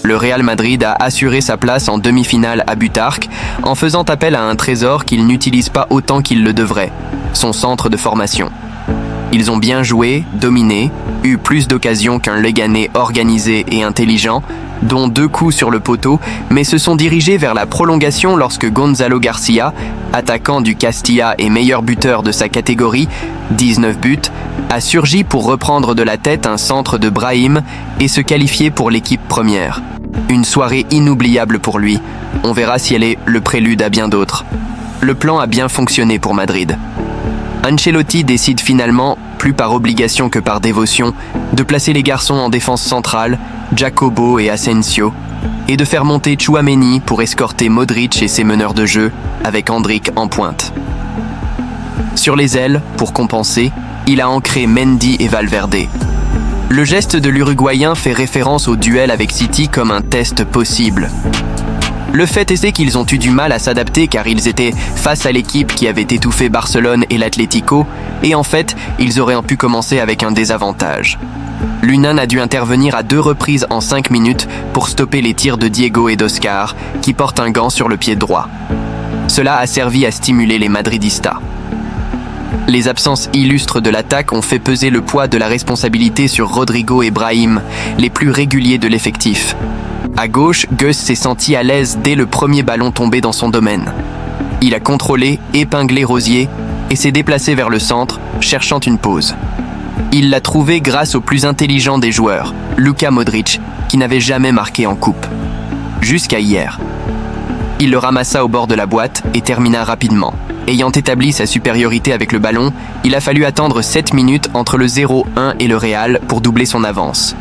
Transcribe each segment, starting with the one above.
Le Real Madrid a assuré sa place en demi-finale à Butarque en faisant appel à un trésor qu'il n'utilise pas autant qu'il le devrait, son centre de formation. Ils ont bien joué, dominé, eu plus d'occasions qu'un Leganés organisé et intelligent, dont 2 coups sur le poteau, mais se sont dirigés vers la prolongation lorsque Gonzalo Garcia, attaquant du Castilla et meilleur buteur de sa catégorie, 19 buts, a surgi pour reprendre de la tête un centre de Brahim et se qualifier pour l'équipe première. Une soirée inoubliable pour lui. On verra si elle est le prélude à bien d'autres. Le plan a bien fonctionné pour Madrid. Ancelotti décide finalement, plus par obligation que par dévotion, de placer les garçons en défense centrale, Jacobo et Asensio, et de faire monter Tchouaméni pour escorter Modric et ses meneurs de jeu, avec Endrick en pointe. Sur les ailes, pour compenser, il a ancré Mendy et Valverde. Le geste de l'Uruguayen fait référence au duel avec City comme un test possible. Le fait est qu'ils ont eu du mal à s'adapter car ils étaient face à l'équipe qui avait étouffé Barcelone et l'Atlético, et en fait, ils auraient pu commencer avec un désavantage. Lunan a dû intervenir à 2 reprises en 5 minutes pour stopper les tirs de Diego et d'Oscar, qui portent un gant sur le pied droit. Cela a servi à stimuler les madridistas. Les absences illustres de l'attaque ont fait peser le poids de la responsabilité sur Rodrigo et Brahim, les plus réguliers de l'effectif. À gauche, Gus s'est senti à l'aise dès le premier ballon tombé dans son domaine. Il a contrôlé, épinglé Rosier et s'est déplacé vers le centre, cherchant une pause. Il l'a trouvé grâce au plus intelligent des joueurs, Luka Modric, qui n'avait jamais marqué en coupe. Jusqu'à hier. Il le ramassa au bord de la boîte et termina rapidement. Ayant établi sa supériorité avec le ballon, il a fallu attendre 7 minutes entre le 0-1 et le Real pour doubler son avance.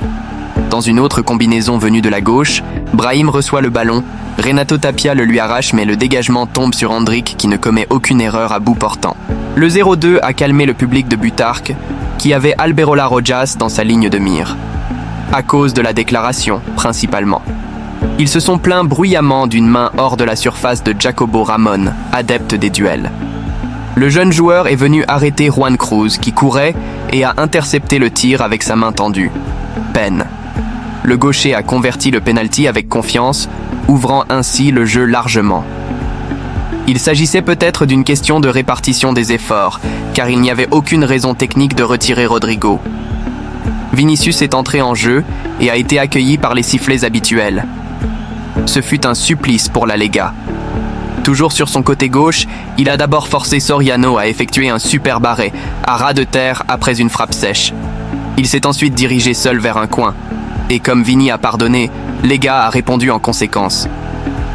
Dans une autre combinaison venue de la gauche, Brahim reçoit le ballon, Renato Tapia le lui arrache mais le dégagement tombe sur Endrick qui ne commet aucune erreur à bout portant. Le 0-2 a calmé le public de Butarque, qui avait Alberola Rojas dans sa ligne de mire. À cause de la déclaration, principalement. Ils se sont plaints bruyamment d'une main hors de la surface de Jacobo Ramon, adepte des duels. Le jeune joueur est venu arrêter Juan Cruz qui courait et a intercepté le tir avec sa main tendue. Peine. Le gaucher a converti le penalty avec confiance, ouvrant ainsi le jeu largement. Il s'agissait peut-être d'une question de répartition des efforts, car il n'y avait aucune raison technique de retirer Rodrigo. Vinicius est entré en jeu et a été accueilli par les sifflets habituels. Ce fut un supplice pour la Lega. Toujours sur son côté gauche, il a d'abord forcé Soriano à effectuer un super arrêt, à ras de terre après une frappe sèche. Il s'est ensuite dirigé seul vers un coin. Et comme Vini a pardonné, Lega a répondu en conséquence.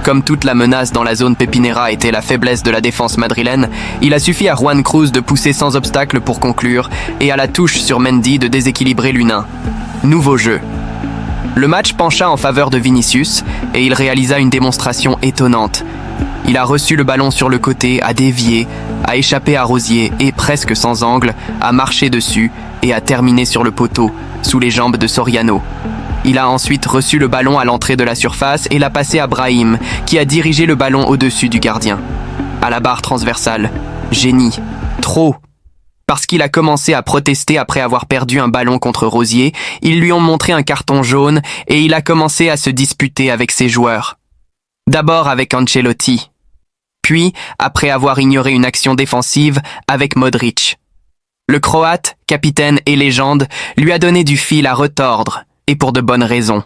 Comme toute la menace dans la zone Pepinera était la faiblesse de la défense madrilène, il a suffi à Juan Cruz de pousser sans obstacle pour conclure et à la touche sur Mendy de déséquilibrer Lunin. Nouveau jeu. Le match pencha en faveur de Vinicius et il réalisa une démonstration étonnante. Il a reçu le ballon sur le côté, a dévié, a échappé à Rosier et, presque sans angle, a marché dessus et a terminé sur le poteau, sous les jambes de Soriano. Il a ensuite reçu le ballon à l'entrée de la surface et l'a passé à Brahim, qui a dirigé le ballon au-dessus du gardien. À la barre transversale. Génie. Trop. Parce qu'il a commencé à protester après avoir perdu un ballon contre Rosier, ils lui ont montré un carton jaune et il a commencé à se disputer avec ses joueurs. D'abord avec Ancelotti. Puis, après avoir ignoré une action défensive, avec Modric. Le Croate, capitaine et légende, lui a donné du fil à retordre, et pour de bonnes raisons.